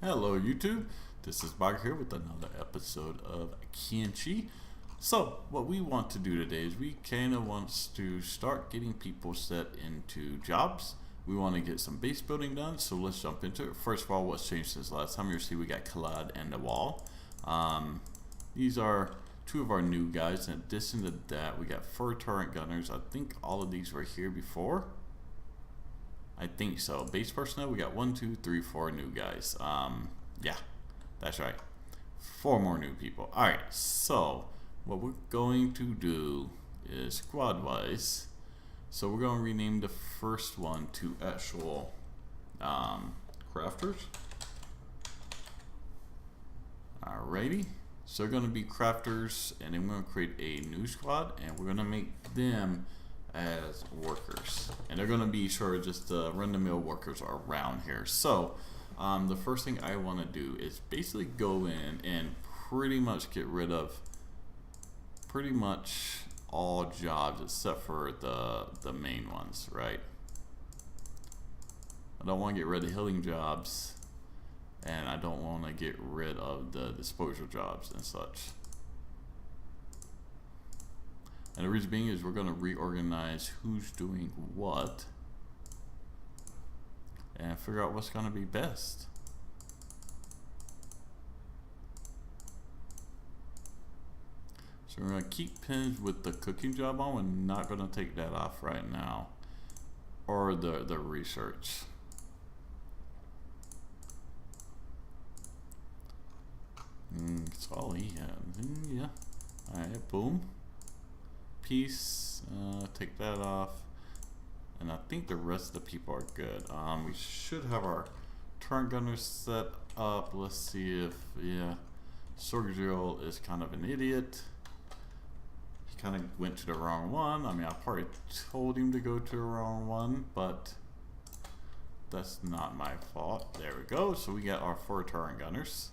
Hello YouTube, this is Bog here with another episode of Kenshi. So what we want to do today is we kind of want to start getting people set into jobs. We want to get some base building done, so let's jump into it. First of all, what's changed since last time? You'll see we got Collide and the wall. These are two of our new guys. In addition to that, we got fur turret gunners. I think all of these were here before. I think so. Base personnel, we got 1, 2, 3, 4 new guys. Yeah, that's right. 4 more new people. Alright, so what we're going to do is squad wise. So we're going to rename the first one to actual crafters. Alrighty. So they're going to be crafters, and then we're going to create a new squad, and we're going to make them as workers, and they're going to be sort of just run-of-the-mill workers around here. So the first thing I want to do is basically go in and pretty much get rid of pretty much all jobs except for the main ones, right? I don't want to get rid of healing jobs, and I don't want to get rid of the disposal jobs and such. And the reason being is we're going to reorganize who's doing what and figure out what's going to be best. So we're going to keep pins with the cooking job on. We're not going to take that off right now. Or the research. That's all he had. Yeah. Alright, boom. Piece, take that off, and I think the rest of the people are good. We should have our turret gunners set up. Let's see if, yeah, Sorgil is kind of an idiot. He kind of went to the wrong one. I mean, I probably told him to go to the wrong one, but that's not my fault. There we go. So we got our 4 turret gunners.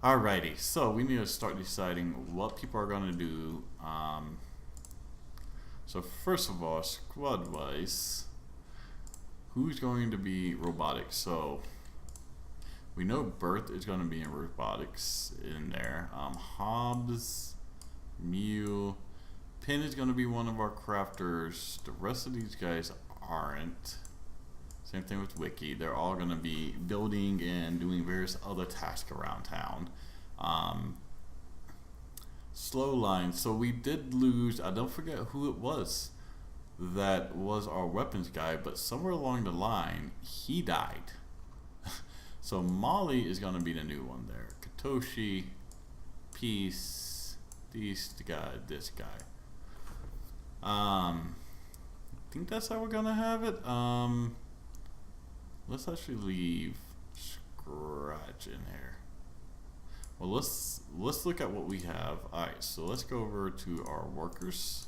Alrighty, so we need to start deciding what people are going to do. So first of all, squad-wise, who's going to be robotics? So we know Birth is going to be in robotics in there. Hobbs, Mule, Pin is going to be one of our crafters. The rest of these guys aren't. Same thing with Wiki. They're all going to be building and doing various other tasks around town. Slow line. So we did lose, I don't forget who it was that was our weapons guy, but somewhere along the line, he died. So Molly is going to be the new one there. Katoshi, Peace, this guy, this guy. I think that's how we're going to have it. Let's actually leave Scratch in here. Well, let's look at what we have. Alright, so let's go over to our workers.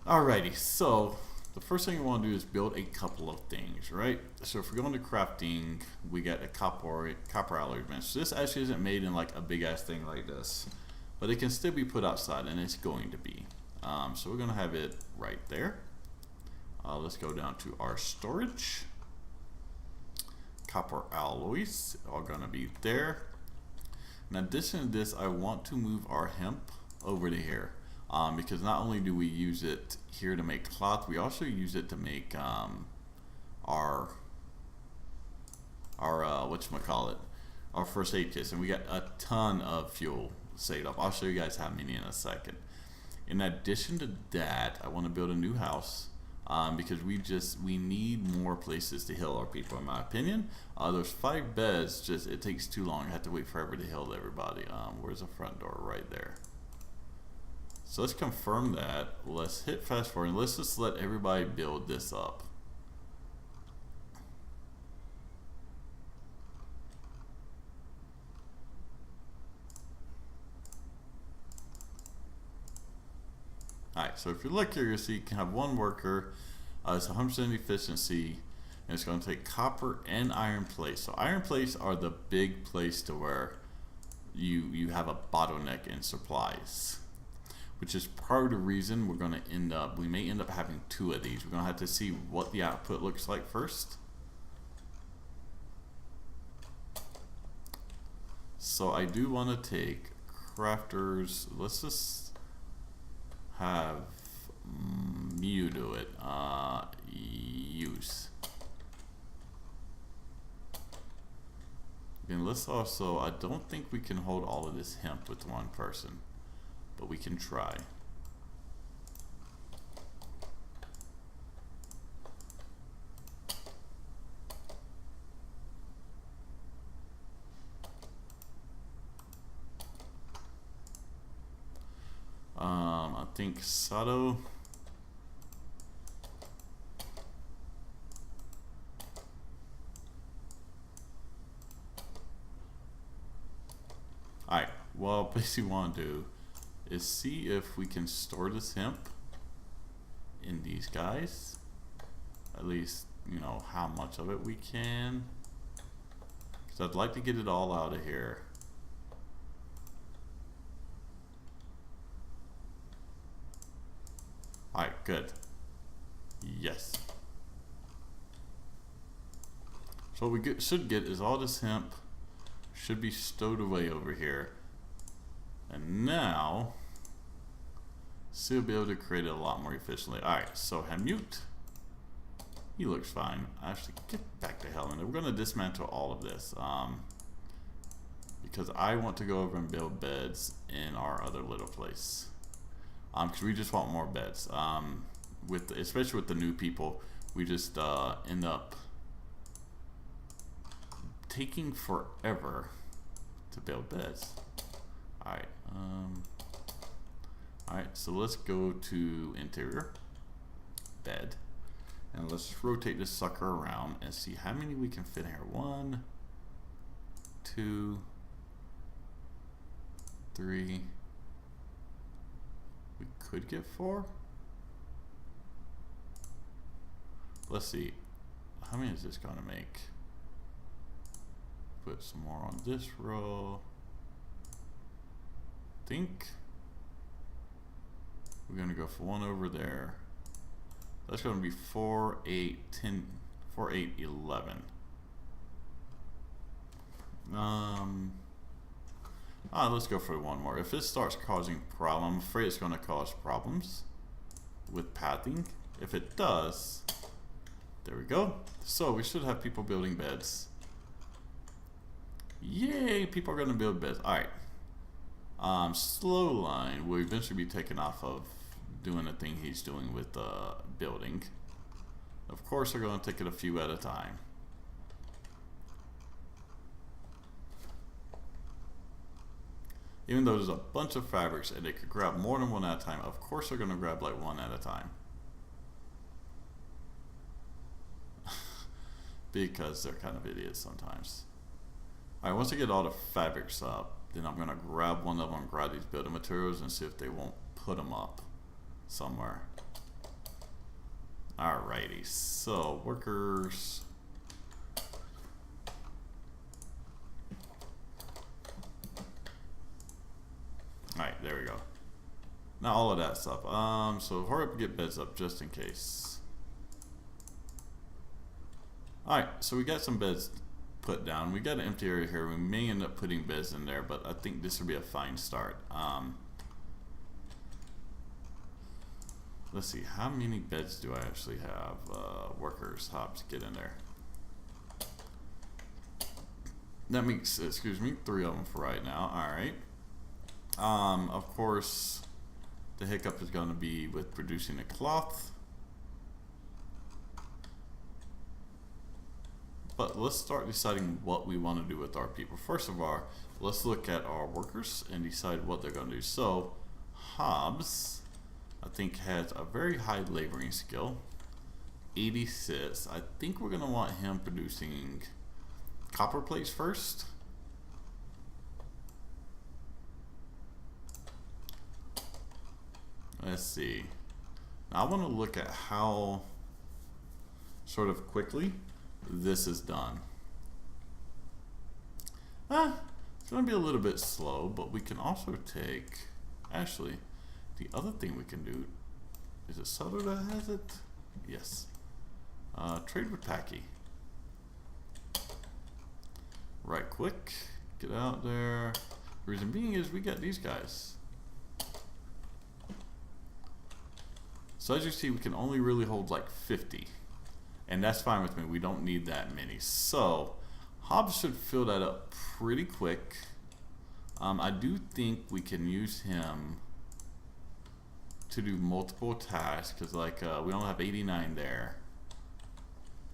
Alrighty, so the first thing we want to do is build a couple of things, right? So if we're going to crafting, we got a copper alloy bench. So this actually isn't made in like a big ass thing like this, but it can still be put outside, and it's going to be. So we're going to have it right there. Let's go down to our storage. Copper alloys are going to be there. In addition to this, I want to move our hemp over to here, because not only do we use it here to make cloth, we also use it to make our whatchamacallit, our first aid kits, and we got a ton of fuel saved up. I'll show you guys how many in a second. In addition to that, I want to build a new house. Because we need more places to heal our people, in my opinion. Those 5 beds, it takes too long. I have to wait forever to heal everybody. Where's the front door? Right there. So let's confirm that. Let's hit fast forward, and let's just let everybody build this up. Alright, so if you look here, you see you can have 1 worker. It's 100% efficiency, and it's going to take copper and iron plates. So iron plates are the big place to where you have a bottleneck in supplies. which is part of the reason we're going to we may end up having 2 of these. We're going to have to see what the output looks like first. So I do want to take crafters. Let's just have Mew do it. Use. And let's also, I don't think we can hold all of this hemp with one person, but we can try. I think Sato. Alright, well, basically want to do is see if we can store this hemp in these guys. At least, you know, how much of it we can. Because I'd like to get it all out of here. Alright, good. Yes. So what we should get is all this hemp should be stowed away over here. And now, still be able to create it a lot more efficiently. Alright, so Hamute, he looks fine. Actually, get back to hell in there. We're going to dismantle all of this. Because I want to go over and build beds in our other little place. Because we just want more beds. Especially with the new people, we just end up taking forever to build beds. Alright, so let's go to interior, bed, and let's rotate this sucker around and see how many we can fit in here. 1, 2, 3. We could get 4. Let's see. How many is this going to make? Put some more on this row. Think we're going to go for 1 over there. That's going to be 4, 8, 10, 4, 8, 11. Let's go for 1 more. If this starts causing problems, I'm afraid it's going to cause problems with pathing. If it does, there we go. So we should have people building beds. Yay, people are going to build beds. Alright. Slow line will eventually be taken off of doing the thing he's doing with building. Of course, they're going to take it a few at a time. Even though there's a bunch of fabrics and they could grab more than one at a time, of course they're going to grab like 1 at a time. Because they're kind of idiots sometimes. Alright, once I get all the fabrics up, then I'm going to grab one of them, grab these building materials, and see if they won't put them up somewhere. Alrighty, so workers. Alright, there we go. Now all of that's up. So hurry up and get beds up just in case. Alright, so we got some beds put down. We got an empty area here. We may end up putting beds in there, but I think this would be a fine start. Let's see, how many beds do I actually have? Workers, hops, get in there. That makes, excuse me, 3 of them for right now. Alright. Of course, the hiccup is going to be with producing the cloth. But let's start deciding what we want to do with our people. First of all, let's look at our workers and decide what they're going to do. So, Hobbs, I think, has a very high laboring skill. 86. I think we're going to want him producing copper plates first. Let's see. Now I want to look at how sort of quickly this is done. It's going to be a little bit slow, but we can also take, actually, the other thing we can do, is it Sutter that has it? Yes. Trade with Tacky. Right click, Get out there. Reason being is we got these guys. So as you see, we can only really hold like 50. And that's fine with me. We don't need that many. So Hobbs should fill that up pretty quick. I do think we can use him to do multiple tasks because like we only have 89 there.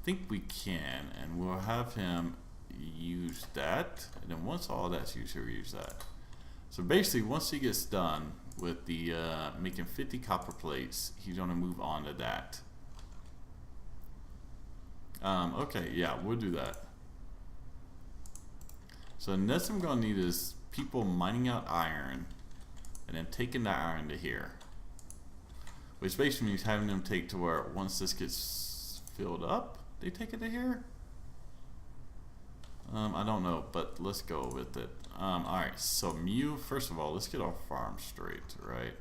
I think we can, and we'll have him use that, and then once all that's used, he'll use that. So basically, once he gets done with the making 50 copper plates, he's gonna move on to that. Okay, yeah, we'll do that. So the next thing I'm gonna need is people mining out iron, and then taking that iron to here. Which basically means having them take to where once this gets filled up, they take it to here. I don't know, but let's go with it. Alright, so first of all, let's get our farm straight, right?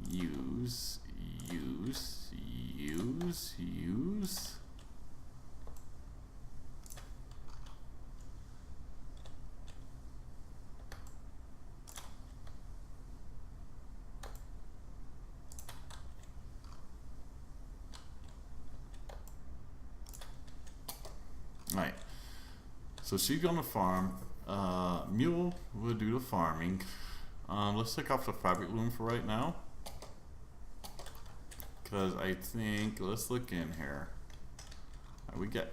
Use. Alright, so she's gonna farm. Mule will do the farming. Let's take off the fabric loom for right now. Because I think, let's look in here. Right, we got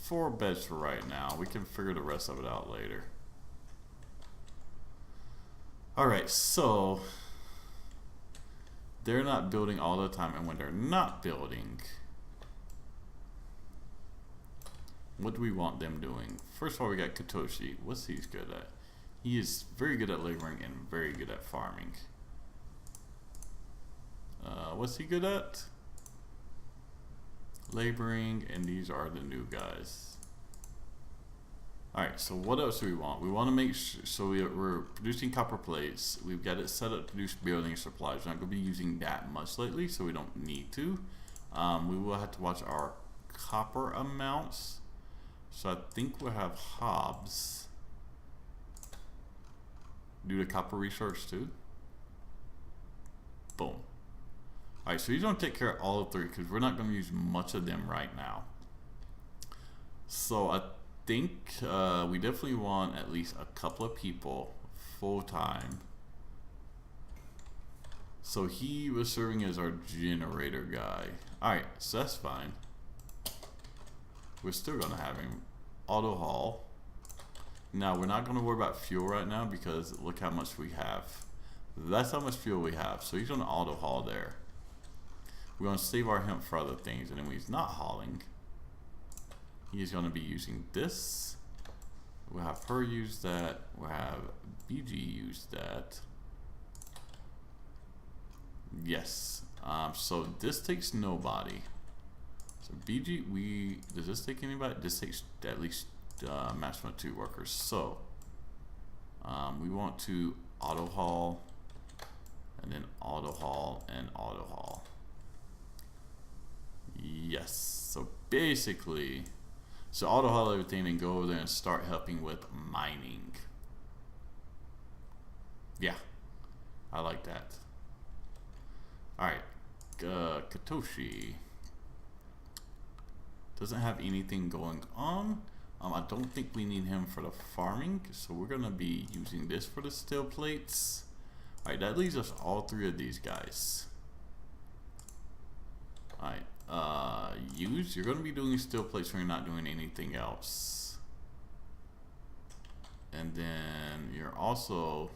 4 beds for right now. We can figure the rest of it out later. Alright, so they're not building all the time, and when they're not building, what do we want them doing? First of all, we got Katoshi. What's he good at? He is very good at laboring and very good at farming. What's he good at? Laboring, and these are the new guys. Alright, so what else do we want? We want to make sure, so we're producing copper plates. We've got it set up to produce building supplies. We're not going to be using that much lately, so we don't need to. We will have to watch our copper amounts. So I think we'll have Hobbs do the copper research too. Boom. Alright, so he's going to take care of all of 3 because we're not going to use much of them right now. So I think we definitely want at least a couple of people full time. So he was serving as our generator guy. Alright, so that's fine. We're still going to have him auto haul. Now we're not going to worry about fuel right now because look how much we have. That's how much fuel we have. So he's going to auto haul there. We're going to save our hemp for other things, and then when he's not hauling, he's going to be using this. We'll have her use that. We'll have BG use that. Yes. So this takes nobody. So BG, does this take anybody? This takes at least maximum 2 workers. So we want to auto haul, and then auto haul and auto haul. Yes. So basically, so auto haul everything and go over there and start helping with mining. Yeah, I like that. All right, Katoshi doesn't have anything going on. I don't think we need him for the farming, so we're gonna be using this for the steel plates. All right, that leaves us all 3 of these guys. All right, you're gonna be doing steel plates when you're not doing anything else, and then you're also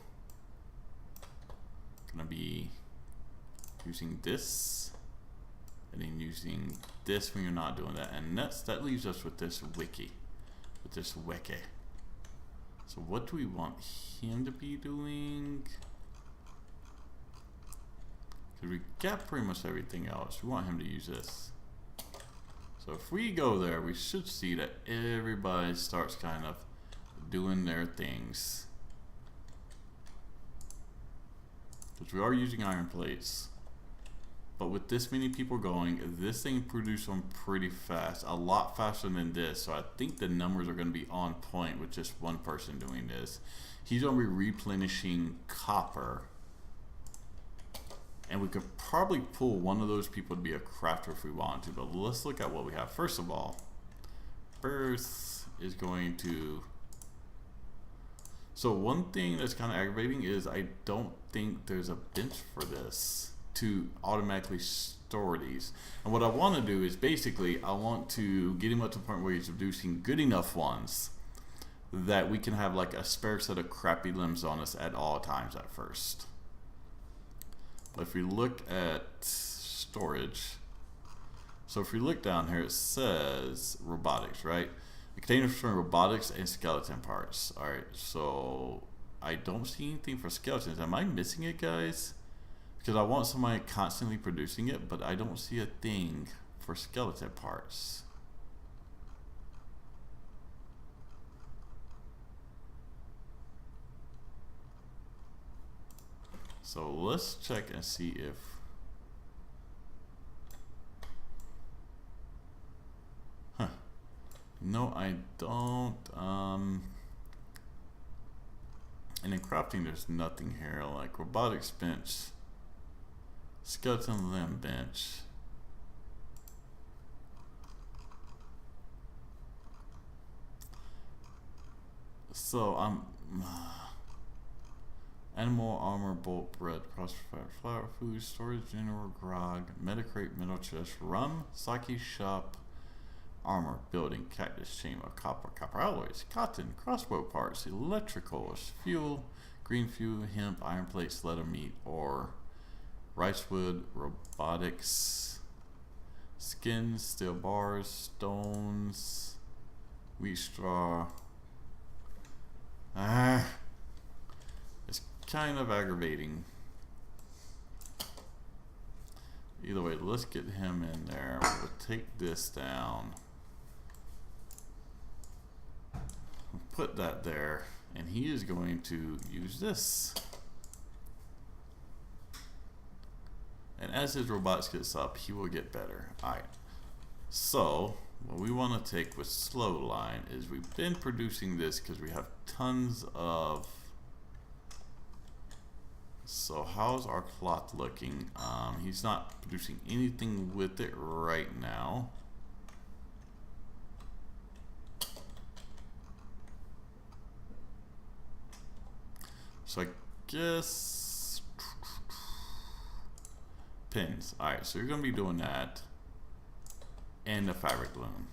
gonna be using this, and then using this when you're not doing that, and that leaves us with this wiki. So what do we want him to be doing? Because we got pretty much everything else. We want him to use this. So if we go there, we should see that everybody starts kind of doing their things. Because we are using iron plates but with this many people going, this thing produces them pretty fast, a lot faster than this. So I think the numbers are going to be on point with just one person doing this. He's going to be replenishing copper, and we could probably pull one of those people to be a crafter if we want to. But let's look at what we have. First of all, Birth is going to... So one thing that's kind of aggravating is I don't think there's a bench for this to automatically store these. And what I want to do is basically I want to get him up to the point where he's producing good enough ones that we can have like a spare set of crappy limbs on us at all times at first. But if we look at storage, so if we look down here, it says robotics, right? The containers for robotics and skeleton parts. Alright, so I don't see anything for skeletons. Am I missing it, guys? Because I want somebody constantly producing it, but I don't see a thing for skeleton parts. So let's check and see if... Huh. No, I don't. And in crafting, there's nothing here. Like robotics bench, skeleton limb bench. So I'm animal armor, bolt, bread, crossfire, flour, food, storage, general, grog, metacrate, metal chest, rum, sake shop, armor, building, cactus, chamber, copper, copper alloys, cotton, crossbow parts, electricals, fuel, green fuel, hemp, iron plates, leather meat, ore, rice wood, robotics, skins, steel bars, stones, wheat straw. It's kind of aggravating. Either way, let's get him in there. We'll take this down. Put that there, and he is going to use this. And as his robotics gets up, he will get better. Alright. So, what we want to take with slow line is we've been producing this because we have tons of... So how's our cloth looking? He's not producing anything with it right now. So I guess pins. Alright, so you're going to be doing that and the fabric loom.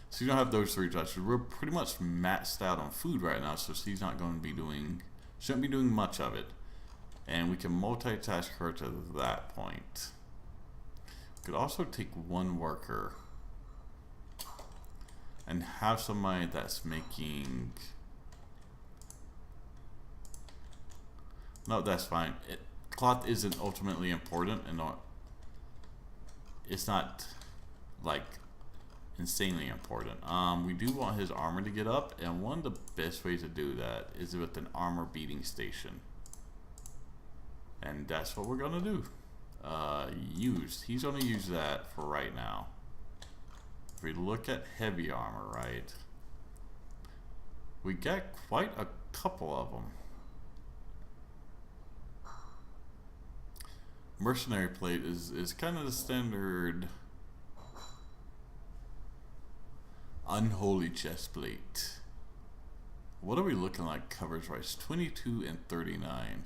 So you don't have those three touches. We're pretty much maxed out on food right now, so she's not going to be doing, shouldn't be doing much of it. And we can multitask her to that point. We could also take one worker and have somebody that's making... No, that's fine. Cloth isn't ultimately important, and it's not like insanely important. We do want his armor to get up, and one of the best ways to do that is with an armor beating station. And that's what we're gonna do. He's gonna use that for right now. If we look at heavy armor, right, we got quite a couple of them. Mercenary plate is kind of the standard unholy chest plate. What are we looking like coverage wise? 22 and 39.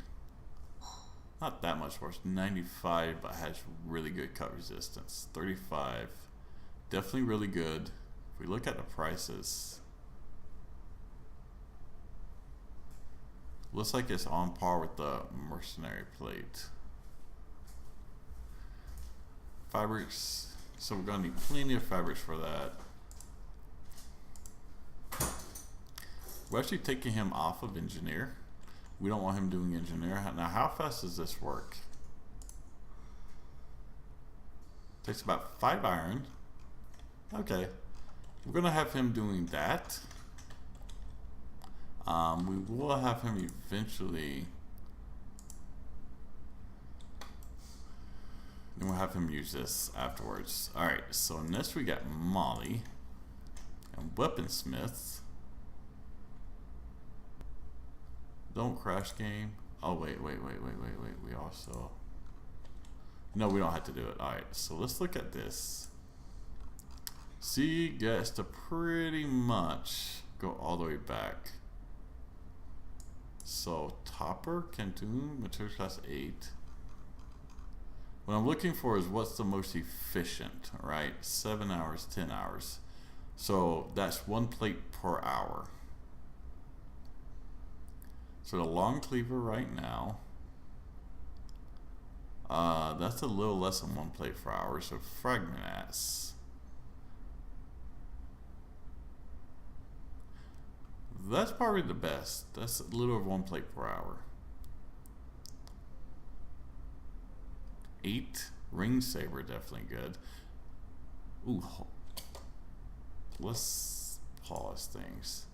Not that much worse. 95, but has really good cut resistance. 35, definitely really good. If we look at the prices, looks like it's on par with the mercenary plate. Fabrics, so we're gonna need plenty of fabrics for that. We're actually taking him off of engineer. We don't want him doing engineer. Now, how fast does this work? Takes about 5 iron. Okay. We're going to have him doing that. We will have him eventually and we'll have him use this afterwards. Alright, so next we got Molly and Weaponsmith. Don't crash game. Oh, wait. We also... No, we don't have to do it. Alright, so let's look at this. C gets to pretty much go all the way back. So, Topper can do material class 8. What I'm looking for is what's the most efficient, right? 7 hours, 10 hours. So, that's 1 plate per hour. So, the long cleaver right now, that's a little less than 1 plate per hour. So, fragment ass. That's probably the best. That's a little over 1 plate per hour. 8 ring saber, definitely good. Ooh, let's pause things.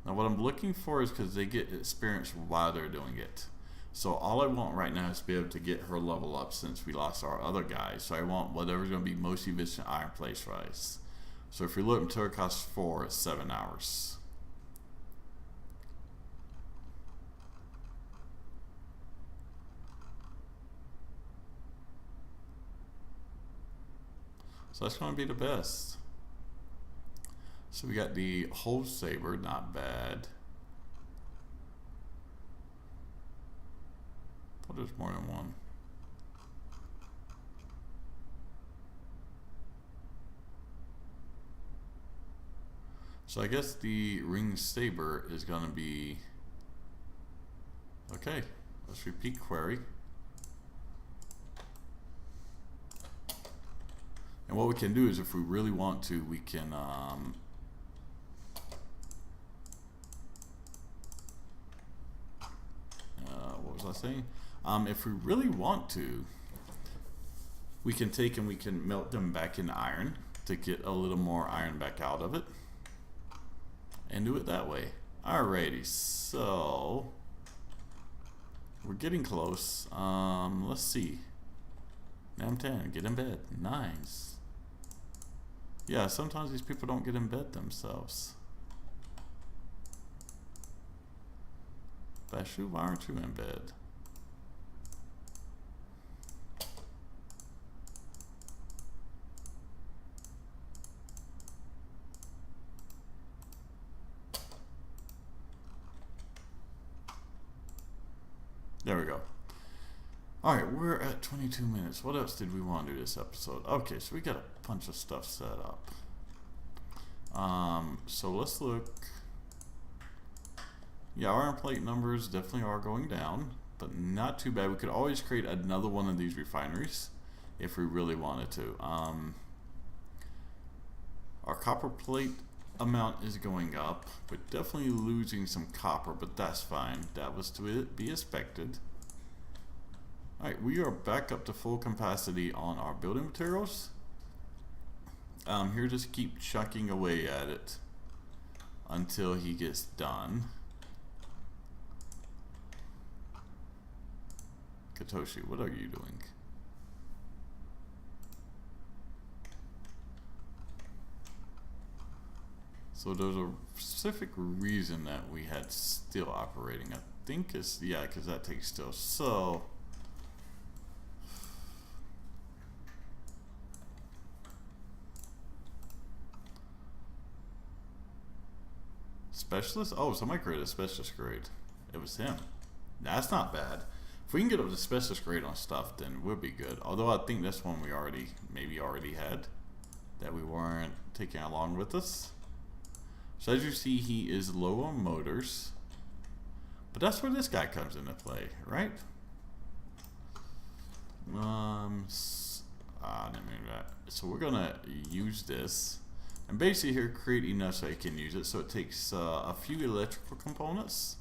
Now what I'm looking for is because they get experience while they're doing it. So all I want right now is to be able to get her level up since we lost our other guy. So I want whatever's going to be most efficient iron place rise. So if you look, material cost 4, it's 7 hours. So that's going to be the best. So we got the whole saber, not bad. I thought there's more than one. So I guess the ring saber is going to be... Okay, let's repeat query. And what we can do is if we really want to, we can... what was I saying? If we really want to, we can take and we can melt them back in iron to get a little more iron back out of it. And do it that way. Alrighty, so we're getting close. Let's see. Now I'm 10. Get in bed. Nice. Yeah, sometimes these people don't get in bed themselves. Bashu, why aren't you in bed? There we go. Alright, we're at 22 minutes. What else did we want to do this episode? Okay, so we got a bunch of stuff set up. So let's look. Yeah, our iron plate numbers definitely are going down, but not too bad. We could always create another one of these refineries if we really wanted to. Our copper plate amount is going up. We're definitely losing some copper, but that's fine. That was to be expected. Alright, we are back up to full capacity on our building materials. Here, just keep chucking away at it until he gets done. Katoshi, what are you doing? So there's a specific reason that we had steel operating. I think it's, yeah, because that takes steel. So specialist? Oh, somebody created a specialist grade. It was him. That's not bad. If we can get up to specialist grade on stuff, then we'll be good. Although I think that's one we maybe already had that we weren't taking along with us. So as you see, he is low on motors. But that's where this guy comes into play, right? I didn't mean that. So we're gonna use this. And basically here, create enough so you can use it. So it takes a few electrical components,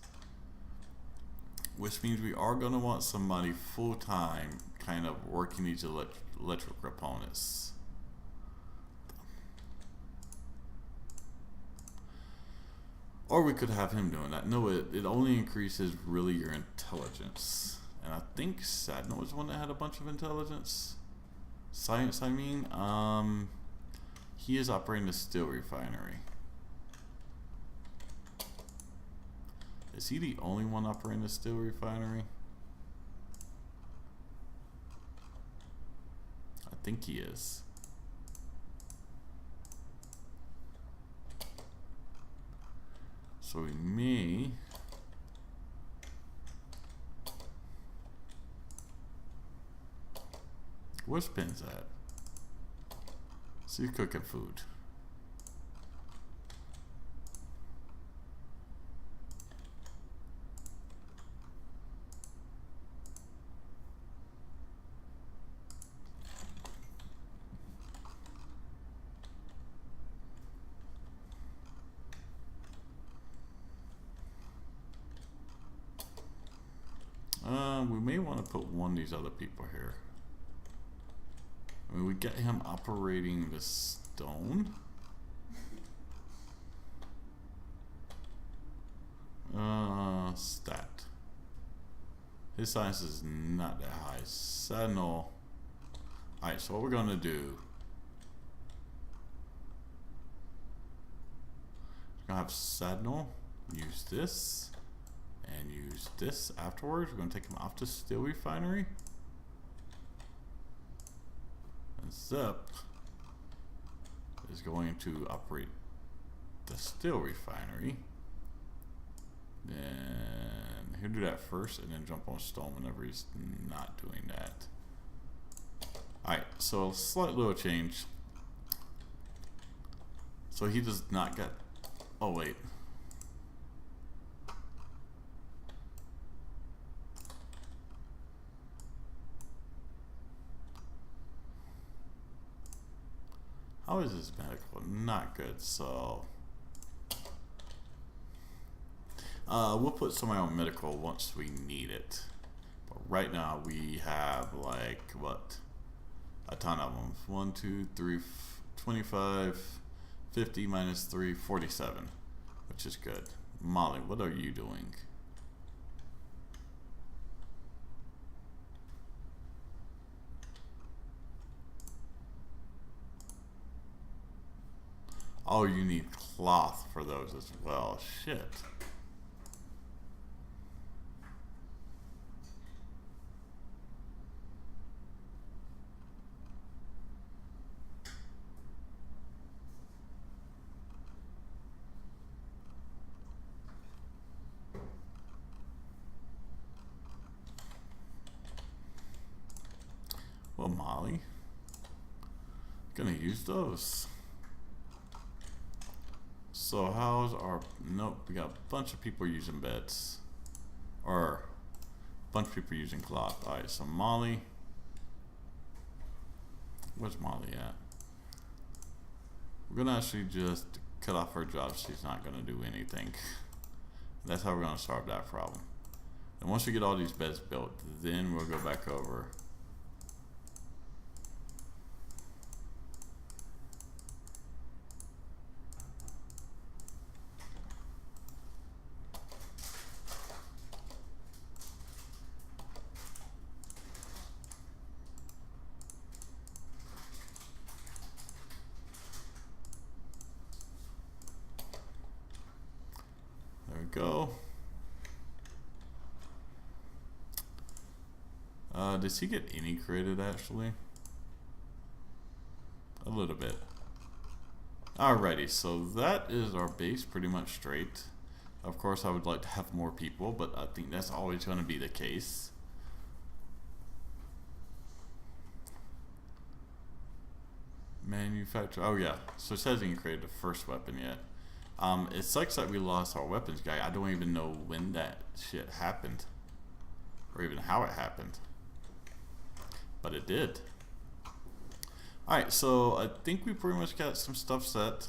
which means we are going to want somebody full-time kind of working these electrical components. Or we could have him doing that. No, it only increases really your intelligence. And I think Sadno was one that had a bunch of intelligence. Science, I mean. He is operating a steel refinery. Is he the only one operating a steel refinery? I think he is. So we may... Where's Pins at? So he's cooking food. We may want to put one of these other people here. I mean, we get him operating the stone. Stat. His science is not that high. Sentinel. Alright, so what we're going to do. We're going to have Sentinel use this. And use this afterwards. We're going to take him off the steel refinery. And Zep is going to operate the steel refinery. Then he'll do that first and then jump on stone whenever he's not doing that. Alright, so a slight little change. So he does not get... Oh, wait. How is his medical? Not good, so... we'll put somebody on medical once we need it. But right now we have like, what? A ton of them. 1, 2, 3, 25, 50 minus 3, 47. Which is good. Molly, what are you doing? Oh, you need cloth for those as well. Shit. Well, Molly, gonna use those. So how's our... Nope, we got a bunch of people using beds. Or a bunch of people using cloth. Alright, so Molly. Where's Molly at? We're gonna actually just cut off her job. She's not gonna do anything. That's how we're gonna solve that problem. And once we get all these beds built, then we'll go back over. Go. Does he get any credit actually? A little bit. Alrighty, so that is our base pretty much straight. Of course, I would like to have more people, but I think that's always going to be the case. Manufacture. Oh yeah, so it says he can create the first weapon yet. It sucks that we lost our weapons guy. I don't even know when that shit happened. Or even how it happened. But it did. Alright, so I think we pretty much got some stuff set.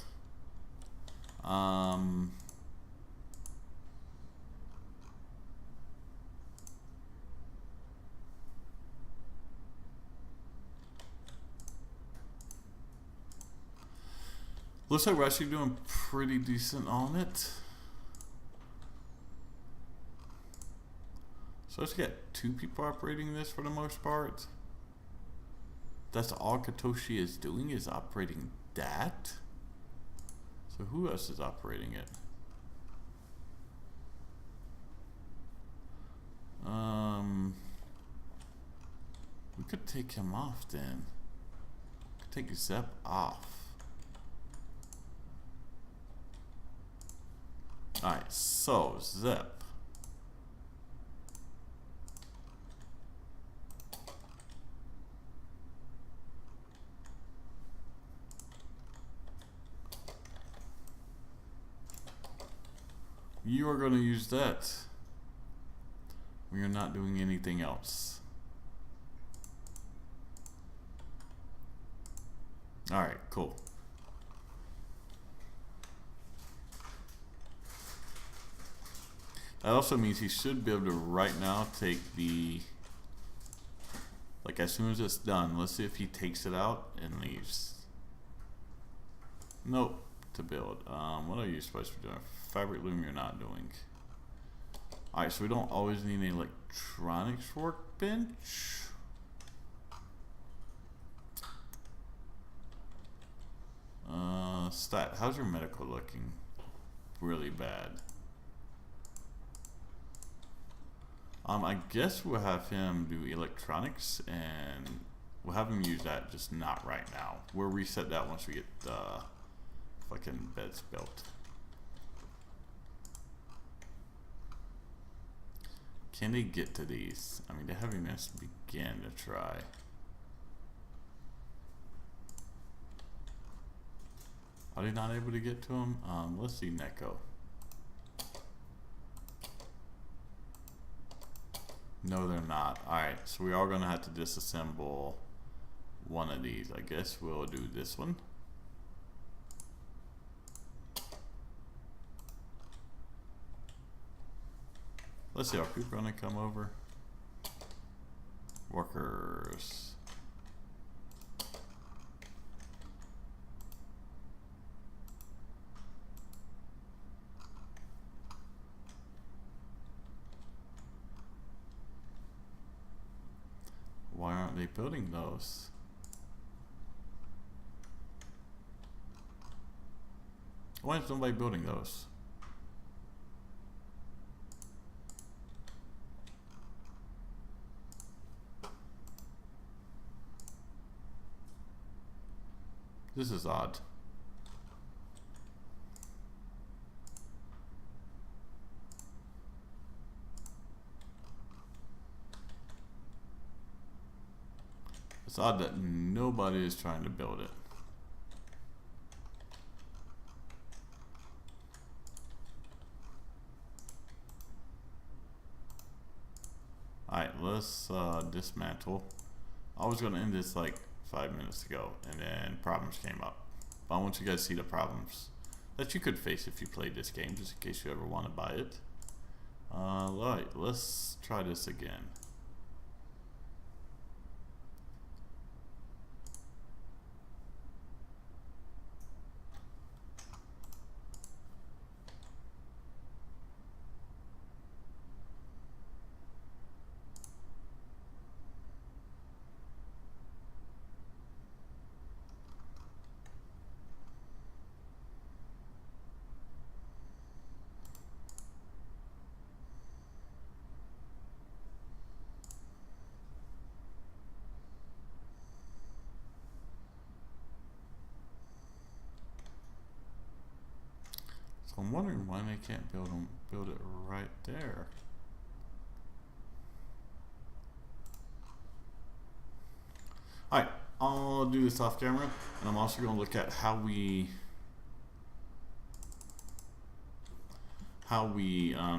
Looks like we're actually doing pretty decent on it. So let's get 2 people operating this for the most part. That's all Katoshi is doing, is operating that. So who else is operating it? We could take him off then. Could take Zep off. Alright, so Zep. You are going to use that. We are not doing anything else. Alright, cool. That also means he should be able to right now take the, like as soon as it's done, let's see if he takes it out and leaves. Nope, to build. What are you supposed to be doing? Fabric loom you're not doing. Alright, so we don't always need an electronics workbench. Stat, how's your medical looking? Really bad. I guess we'll have him do electronics and we'll have him use that, just not right now. We'll reset that once we get the fucking beds built. Can they get to these? I mean, they haven't even began to try. Are they not able to get to them? Let's see Neko. No, they're not. Alright, so we are going to have to disassemble one of these. I guess we'll do this one. Let's see, are people going to come over? Workers. Why aren't they building those? Why is nobody building those? This is odd. It's odd that nobody is trying to build it. Alright, let's dismantle. I was going to end this like 5 minutes ago and then problems came up. But I want you guys to see the problems that you could face if you played this game, just in case you ever want to buy it. Alright, let's try this again. So I'm wondering why they can't build it right there. Alright, I'll do this off camera, and I'm also going to look at how we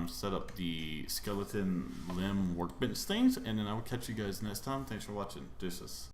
set up the skeleton limb workbench things, and then I will catch you guys next time. Thanks for watching. Deuces.